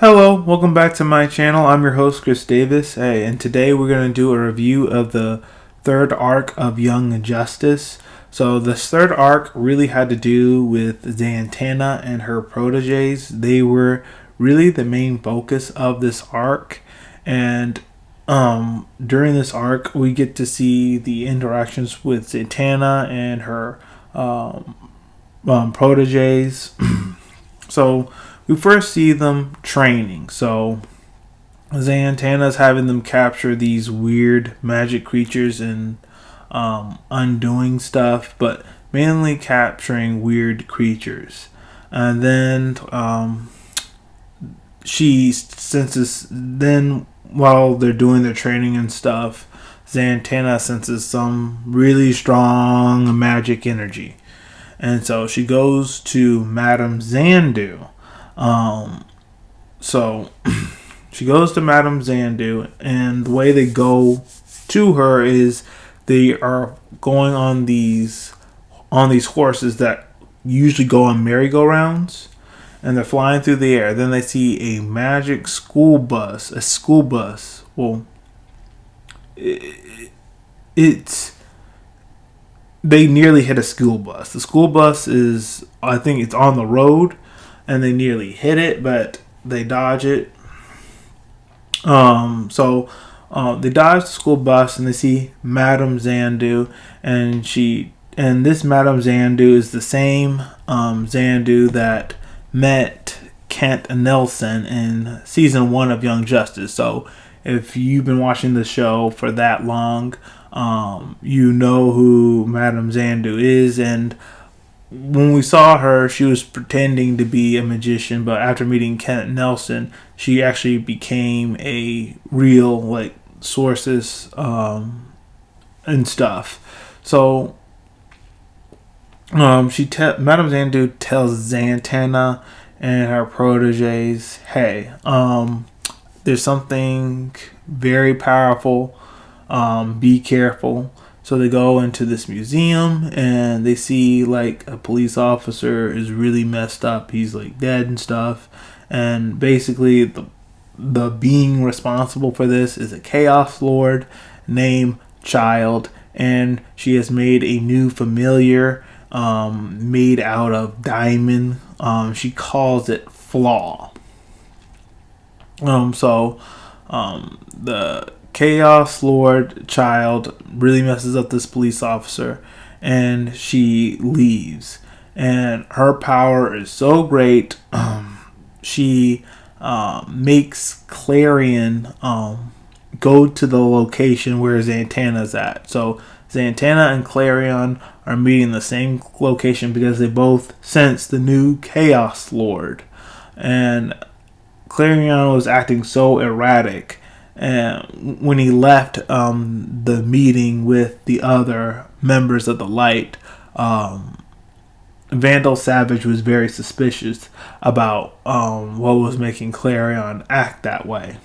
Hello, welcome back to my channel. I'm your host, Chris Davis. Hey, and today we're going to do a review of the third arc of Young Justice. So this third arc really had to do with Santana and her proteges. They were really the main focus of this arc. And during this arc, we get to see the interactions with Santana and her proteges. So we first see them training. So Santana's having them capture these weird magic creatures and undoing stuff, but mainly capturing weird creatures. And then she senses, then while they're doing their training and stuff, Santana senses some really strong magic energy. And so she goes to Madame Xandu. So she goes to Madame Xandu, and the way they go to her is they are going on these horses that usually go on merry-go-rounds, and they're flying through the air. Then they see a magic school bus. Well, it's they nearly hit a school bus. The school bus is, I think it's on the road, and they nearly hit it, but they dodge it. So they dodge the school bus, and they see Madame Xandu, and this Madame Xandu is the same Xandu that met Kent Nelson in season 1 of Young Justice. So if you've been watching the show for that long, you know who Madame Xandu is. And when we saw her, she was pretending to be a magician, but after meeting Kent Nelson, she actually became a real sorceress and stuff. So Madame Xandu tells Santana and her proteges, "Hey, there's something very powerful. Be careful." So they go into this museum, and they see a police officer is really messed up. He's dead and stuff. And basically the being responsible for this is a Chaos Lord named Childe, and she has made a new familiar made out of diamond. She calls it Flaw. The Chaos Lord Childe really messes up this police officer, and she leaves. And her power is so great, she makes Clarion go to the location where Santana's at. So Santana and Clarion are meeting the same location because they both sense the new Chaos Lord. And Clarion was acting so erratic, and when he left the meeting with the other members of the Light, Vandal Savage was very suspicious about what was making Clarion act that way.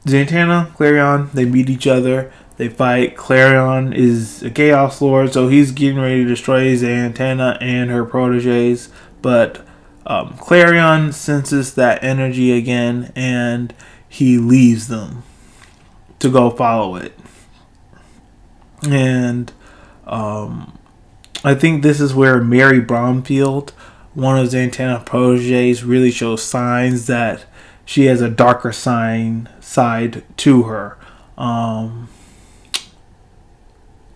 Santana, Clarion, they meet each other. They fight. Clarion is a Chaos Lord, so he's getting ready to destroy Santana and her proteges. But Clarion senses that energy again, and he leaves them to go follow it. And I think this is where Mary Bromfield, one of Santana's proteges, really shows signs that she has a darker side to her.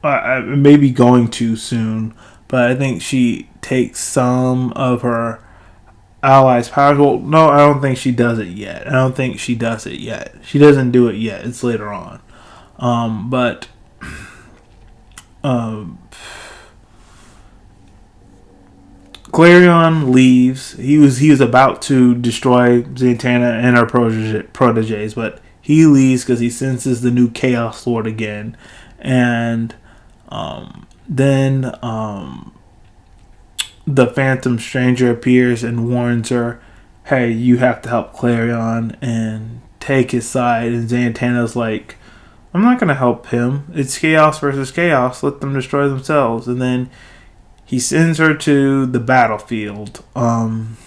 I may be going too soon, but I think she takes some of her allies' powers. Well, no, I don't think she does it yet. She doesn't do it yet. It's later on. Clarion leaves. He was about to destroy Santana and her proteges, but he leaves because he senses the new Chaos Lord again. And then the Phantom Stranger appears and warns her, "Hey, you have to help Clarion and take his side." And Santana's like, "I'm not going to help him. It's chaos versus chaos. Let them destroy themselves." And then he sends her to the battlefield. When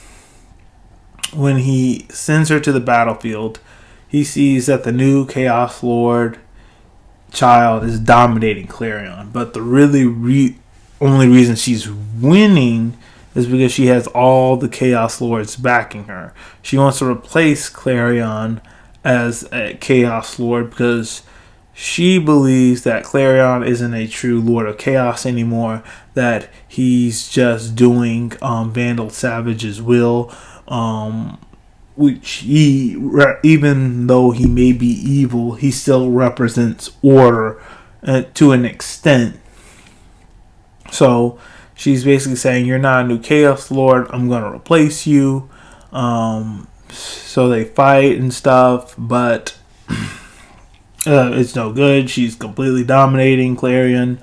he sends her to the battlefield, he sees that the new Chaos Lord Childe is dominating Clarion. But the really only reason she's winning is because she has all the Chaos Lords backing her. She wants to replace Clarion as a Chaos Lord because she believes that Clarion isn't a true Lord of Chaos anymore, that he's just doing Vandal Savage's will, which he, even though he may be evil, he still represents order to an extent. So she's basically saying, you're not a new Chaos Lord, I'm going to replace you. So they fight and stuff, but it's no good. She's completely dominating Clarion.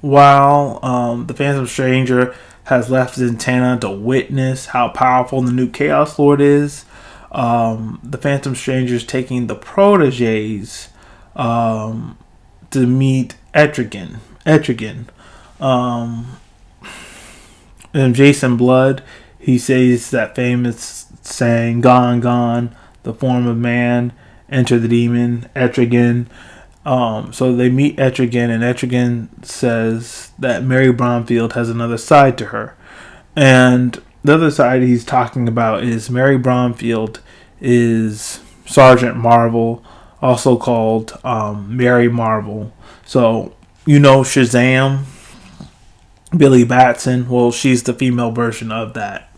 While the Phantom Stranger has left Santana to witness how powerful the new Chaos Lord is, the Phantom Stranger is taking the proteges to meet Etrigan. And Jason Blood, he says that famous saying, "Gone, gone, the form of man, enter the demon, Etrigan." So they meet Etrigan, and Etrigan says that Mary Bromfield has another side to her. And the other side he's talking about is Mary Bromfield is Sergeant Marvel, also called Mary Marvel. So, Shazam, Billy Batson, well, she's the female version of that.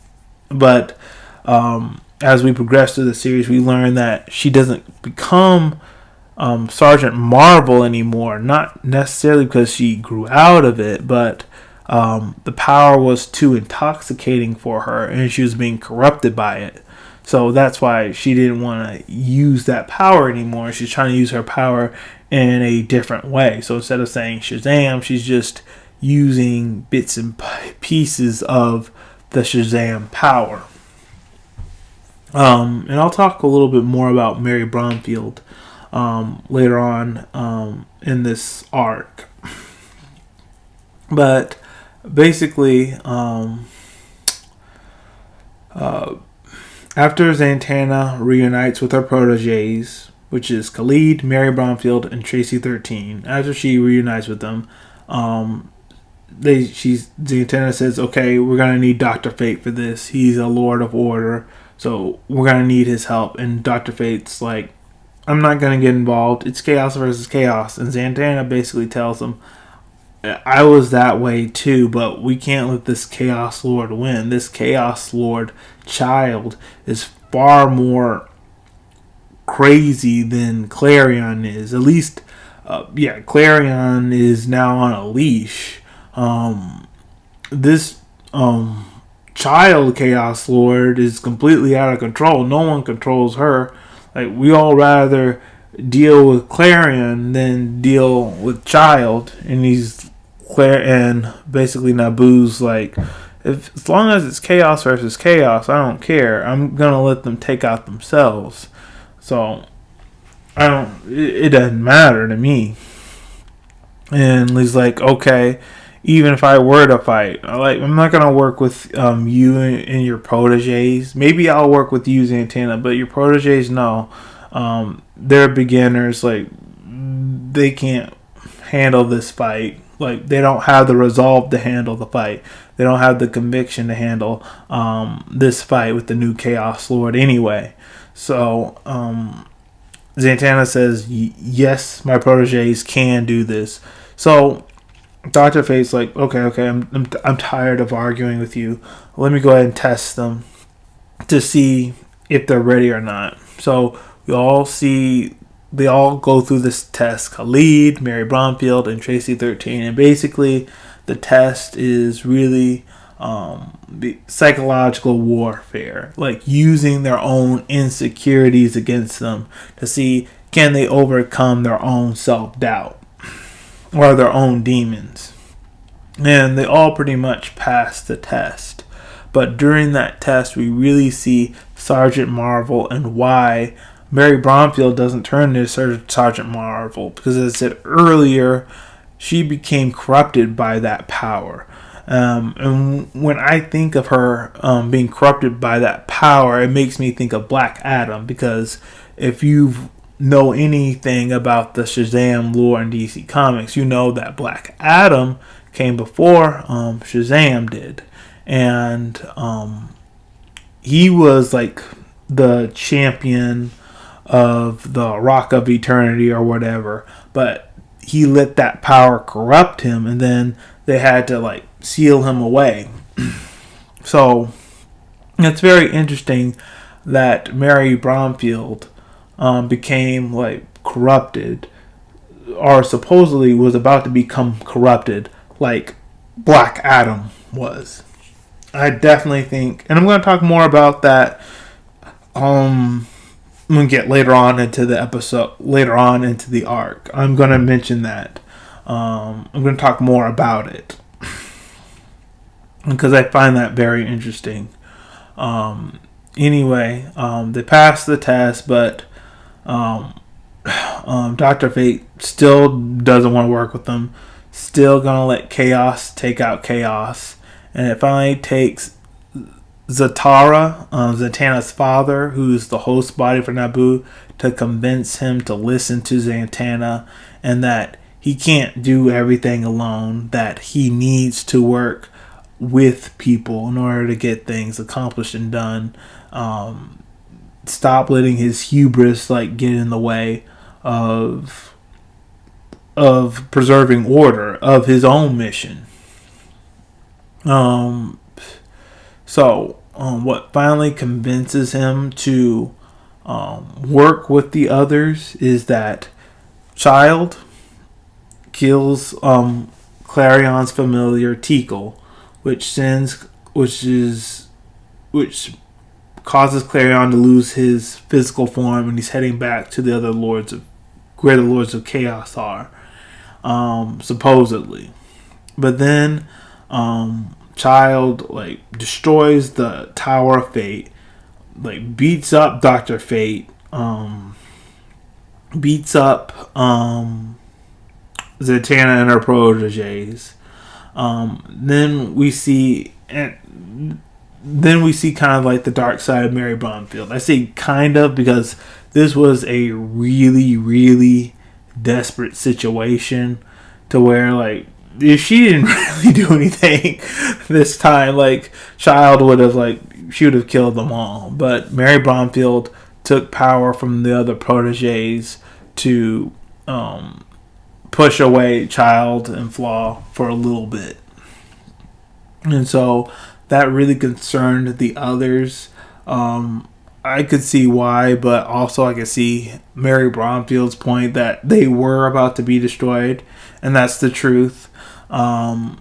But as we progress through the series, we learn that she doesn't become Sergeant Marvel anymore. Not necessarily because she grew out of it, but the power was too intoxicating for her, and she was being corrupted by it. So that's why she didn't want to use that power anymore. She's trying to use her power in a different way. So instead of saying Shazam, she's just using bits and pieces of the Shazam power. And I'll talk a little bit more about Mary Bromfield later on in this arc. But basically, after Santana reunites with her proteges, which is Khalid, Mary Bromfield, and Tracy 13, after she reunites with them, Santana says, okay, we're going to need Dr. Fate for this. He's a Lord of Order, so we're going to need his help. And Dr. Fate's like, I'm not going to get involved. It's chaos versus chaos. And Santana basically tells him, I was that way too, but we can't let this Chaos Lord win. This Chaos Lord Childe is far more crazy than Clarion is. At least, Clarion is now on a leash. This Childe Chaos Lord is completely out of control. No one controls her. Like, we all rather deal with Clarion than deal with Childe, and and basically Naboo's like, as long as it's chaos versus chaos, I don't care. I'm gonna let them take out themselves. So it doesn't matter to me. And he's like, okay, even if I were to fight, I'm not gonna work with you and your proteges. Maybe I'll work with you, Santana, but your proteges, no. They're beginners. Like, they can't handle this fight. Like, they don't have the resolve to handle the fight. They don't have the conviction to handle this fight with the new Chaos Lord anyway. So Santana says, yes, my proteges can do this. So Dr. Fate's like, okay, I'm tired of arguing with you. Let me go ahead and test them to see if they're ready or not. So they all go through this test. Khalid, Mary Bromfield, and Tracy 13. And basically, the test is really the psychological warfare. Like, using their own insecurities against them to see, can they overcome their own self-doubt or their own demons. And they all pretty much pass the test. But during that test, we really see Sergeant Marvel and why Mary Bromfield doesn't turn into Sergeant Marvel. Because as I said earlier, she became corrupted by that power. And when I think of her being corrupted by that power, it makes me think of Black Adam, because if you know anything about the Shazam lore in DC Comics, you know that Black Adam came before Shazam did. And he was like the champion of the Rock of Eternity or whatever, but he let that power corrupt him, and then they had to like seal him away. So it's very interesting that Mary Bromfield became like corrupted, or supposedly was about to become corrupted, like Black Adam was. I definitely think, and I'm going to talk more about that. I'm going to get later on into the episode, later on into the arc. I'm going to mention that. I'm going to talk more about it, because I find that very interesting. Anyway, they passed the test, but Dr. Fate still doesn't want to work with them. Still going to let chaos take out chaos. And it finally takes Zatara, Santana's father, who's the host body for Naboo, to convince him to listen to Santana, and that he can't do everything alone, that he needs to work with people in order to get things accomplished and done. Stop letting his hubris like get in the way of preserving order of his own mission. What finally convinces him to work with the others is that Childe kills Clarion's familiar Tikal, which causes Clarion to lose his physical form, and he's heading back to the other lords of where the lords of chaos are, supposedly. But then Childe like destroys the Tower of Fate, like beats up Dr. Fate, beats up Zatanna and her proteges. Then we see kind of like the dark side of Mary Bromfield. I say kind of because this was a really, really desperate situation, to where like if she didn't really do anything this time, like Childe would have she would have killed them all. But Mary Bromfield took power from the other proteges to push away Childe and Flaw for a little bit. And so that really concerned the others. I could see why, but also I could see Mary Bromfield's point that they were about to be destroyed, and that's the truth. And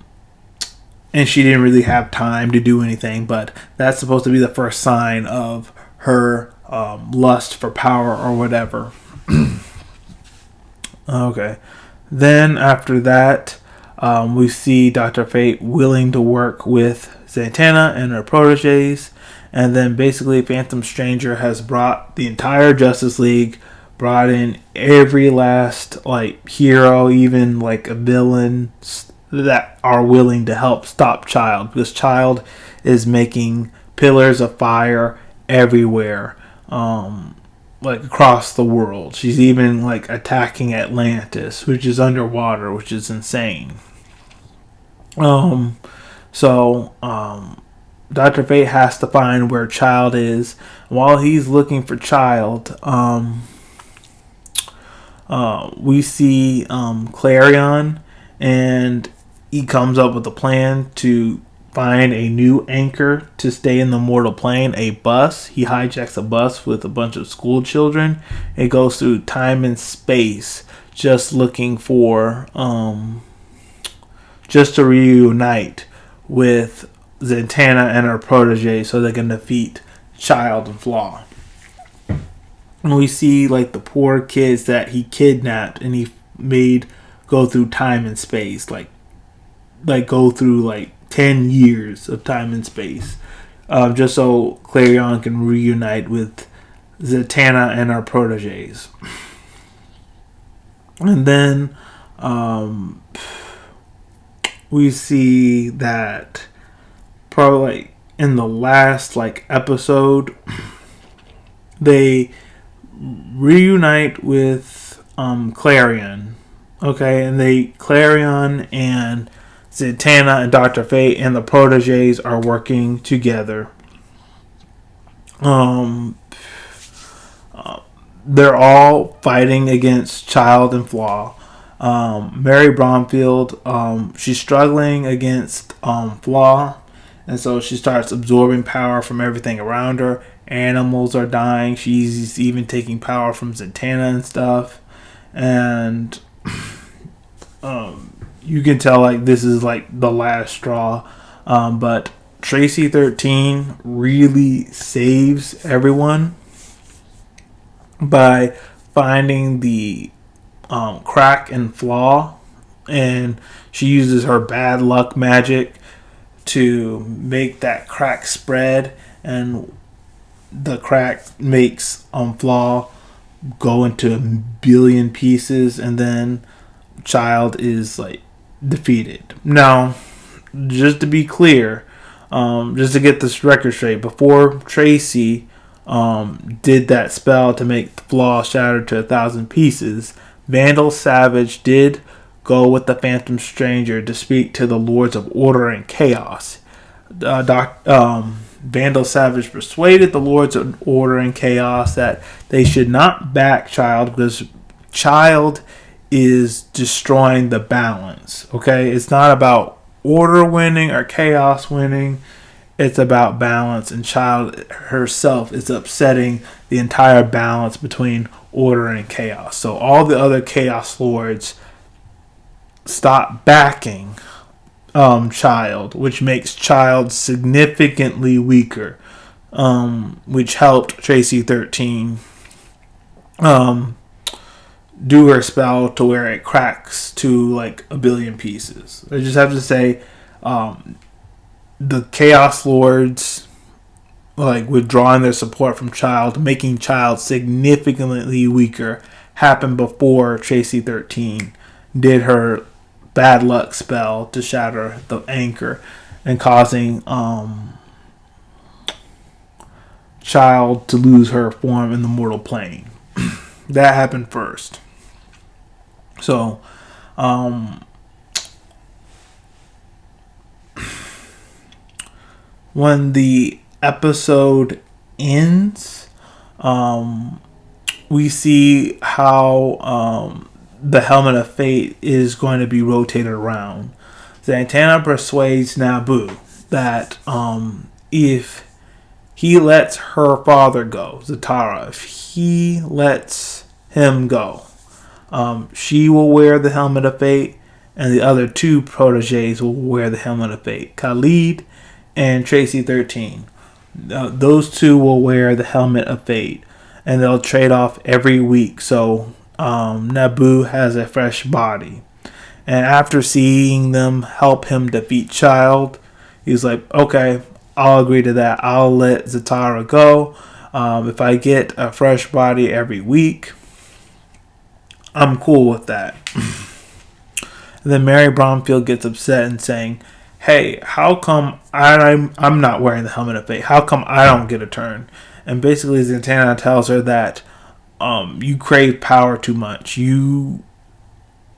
she didn't really have time to do anything, but that's supposed to be the first sign of her lust for power or whatever. Okay. Then after that, we see Dr. Fate willing to work with Santana and her proteges. And then basically Phantom Stranger has brought the entire Justice League, brought in every last hero, even a villain, that are willing to help stop Childe, because Childe is making pillars of fire everywhere, across the world. She's even attacking Atlantis, which is underwater, which is insane. Dr. Fate has to find where Childe is. While he's looking for Childe, we see Clarion, and he comes up with a plan to find a new anchor to stay in the mortal plane, a bus. He hijacks a bus with a bunch of school children. It goes through time and space, just looking for, just to reunite with Santana and her protege so they can defeat Childe and Flaw. And we see the poor kids that he kidnapped and he made go through time and space, go through 10 years of time and space, just so Clarion can reunite with Zatanna and our proteges. And then Um, we see that probably like in the last like episode, they reunite with Clarion. Okay, and Clarion and Santana and Dr. Fate and the proteges are working together. Um, they're all fighting against Childe and Flaw. Mary Bromfield, she's struggling against Flaw, and so she starts absorbing power from everything around her. Animals are dying. She's even taking power from Santana and stuff, and you can tell like this is like the last straw. But Tracy 13 really saves everyone by finding the crack and flaw, and she uses her bad luck magic to make that crack spread, and the crack makes flaw go into a billion pieces, and then Childe is like defeated. Now, just to be clear, just to get this record straight, before Tracy did that spell to make the flaw shattered to 1,000 pieces, Vandal Savage did go with the Phantom Stranger to speak to the Lords of Order and Chaos. Vandal Savage persuaded the Lords of Order and Chaos that they should not back Childe because Childe is destroying the balance. Okay, it's not about order winning or chaos winning. It's about balance, and Childe herself is upsetting the entire balance between order and chaos. So all the other chaos lords stop backing Childe, which makes Childe significantly weaker, which helped Tracy 13 do her spell to where it cracks to like a billion pieces. I just have to say, the Chaos Lords like withdrawing their support from Childe, making Childe significantly weaker, happened before Tracy 13 did her bad luck spell to shatter the anchor and causing Childe to lose her form in the mortal plane. That happened first. So, when the episode ends, we see how the Helmet of Fate is going to be rotated around. Santana persuades Naboo that if he lets her father go, Zatara, if he lets him go, she will wear the Helmet of Fate, and the other two proteges will wear the Helmet of Fate. Khalid and Tracy 13. Those two will wear the Helmet of Fate, and they'll trade off every week. So Naboo has a fresh body. And after seeing them help him defeat Childe, he's like, okay, I'll agree to that. I'll let Zatara go. If I get a fresh body every week, I'm cool with that. And then Mary Bromfield gets upset and saying, hey, how come I'm not wearing the Helmet of Fate? How come I don't get a turn? And basically Santana tells her that you crave power too much. You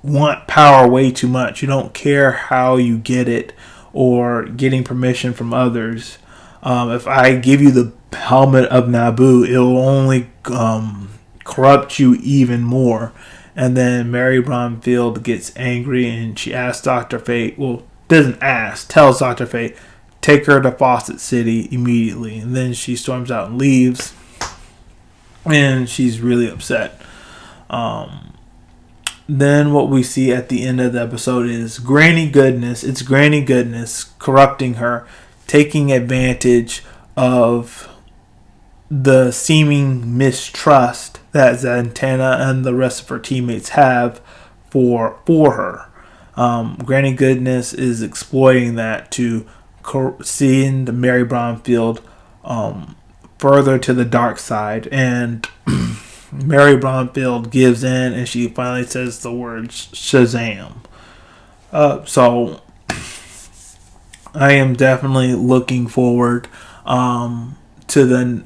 want power way too much. You don't care how you get it or getting permission from others. If I give you the Helmet of Naboo, it will only corrupt you even more. And then Mary Bromfield gets angry and she asks Dr. Fate, well, doesn't ask, tells Dr. Fate, take her to Fawcett City immediately. And then she storms out and leaves. And she's really upset. Then what we see at the end of the episode is Granny Goodness. It's Granny Goodness corrupting her, taking advantage of the seeming mistrust that Santana and the rest of her teammates have for her. Granny Goodness is exploiting that to send Mary Bromfield further to the dark side, and Mary Bromfield gives in and she finally says the words Shazam. So I am definitely looking forward to the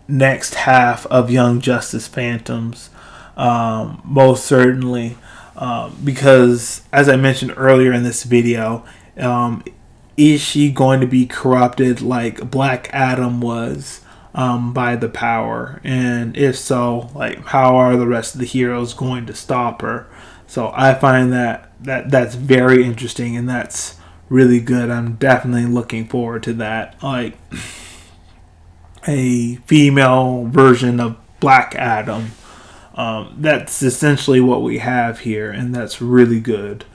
next half of Young Justice Phantoms. Most certainly. Because, as I mentioned earlier in this video, is she going to be corrupted like Black Adam was by the power? And if so, like, how are the rest of the heroes going to stop her? So I find that's very interesting, and that's really good. I'm definitely looking forward to that. Like a female version of Black Adam. That's essentially what we have here, and that's really good.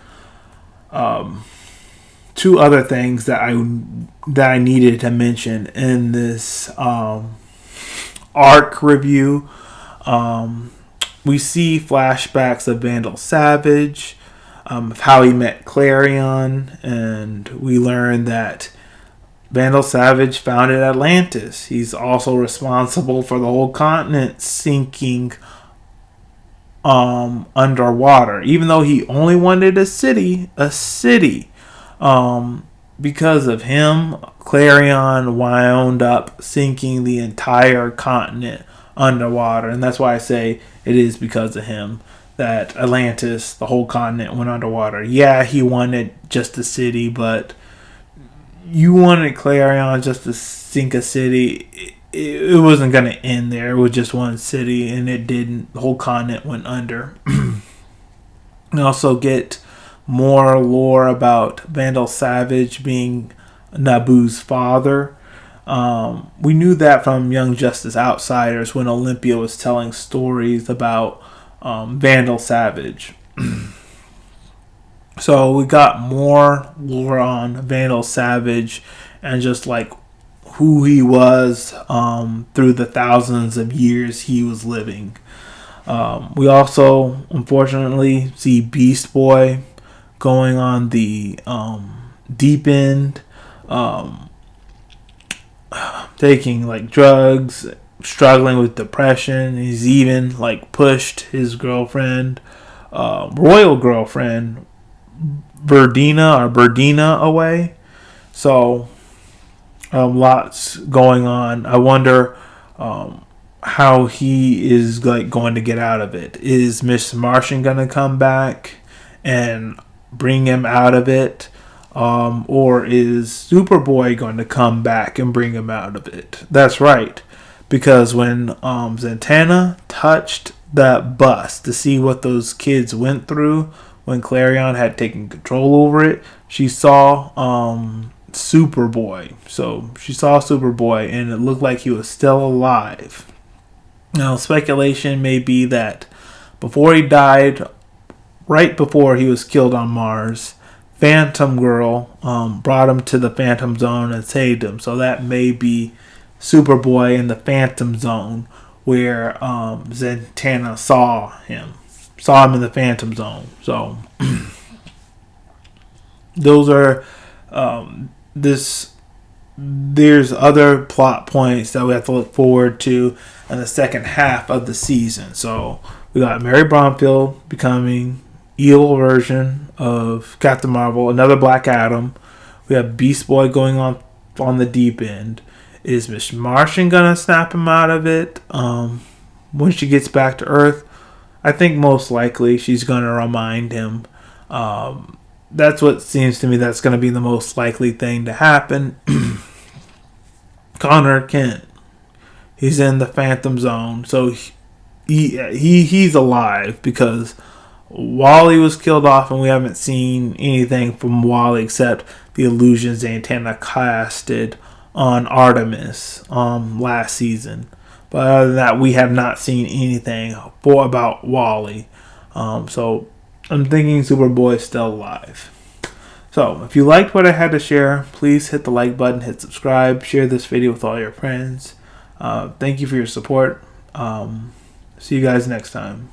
Two other things that I needed to mention in this arc review. We see flashbacks of Vandal Savage, of how he met Clarion, and we learn that Vandal Savage founded Atlantis. He's also responsible for the whole continent sinking underwater, even though he only wanted a city. Because of him, Clarion wound up sinking the entire continent underwater, and that's why I say it is because of him that Atlantis, the whole continent, went underwater. Yeah, he wanted just a city, but you wanted Clarion just to sink a city. It wasn't going to end there. It was just one city, and it didn't. The whole continent went under. We also get more lore about Vandal Savage being Nabu's father. We knew that from Young Justice Outsiders when Olympia was telling stories about Vandal Savage. So we got more lore on Vandal Savage and just like who he was through the thousands of years he was living. We also, unfortunately, see Beast Boy going on the deep end, taking like drugs, struggling with depression. He's even like pushed his girlfriend, royal girlfriend, Verdina away. So lots going on. I wonder how he is like going to get out of it. Is Miss Martian gonna come back and bring him out of it, or is Superboy going to come back and bring him out of it? That's right, because when Santana touched that bus to see what those kids went through when Clarion had taken control over it, she saw Superboy. So she saw Superboy, and it looked like he was still alive. Now, speculation may be that before he died, right before he was killed on Mars, Phantom Girl brought him to the Phantom Zone and saved him. So that may be Superboy in the Phantom Zone, where Santana saw him in the Phantom Zone. So those are there's other plot points that we have to look forward to in the second half of the season. So we got Mary Bromfield becoming evil version of Captain Marvel, another Black Adam. We have Beast Boy going on the deep end. Is Miss Martian gonna snap him out of it when she gets back to Earth? I think most likely she's gonna remind him. That's what seems to me that's gonna be the most likely thing to happen. Connor Kent, he's in the Phantom Zone, so he's alive because Wally was killed off, and we haven't seen anything from Wally except the illusions Santana casted on Artemis last season. But other than that, we have not seen anything about Wally. So I'm thinking Superboy is still alive. So if you liked what I had to share, please hit the like button, hit subscribe, share this video with all your friends. Thank you for your support. See you guys next time.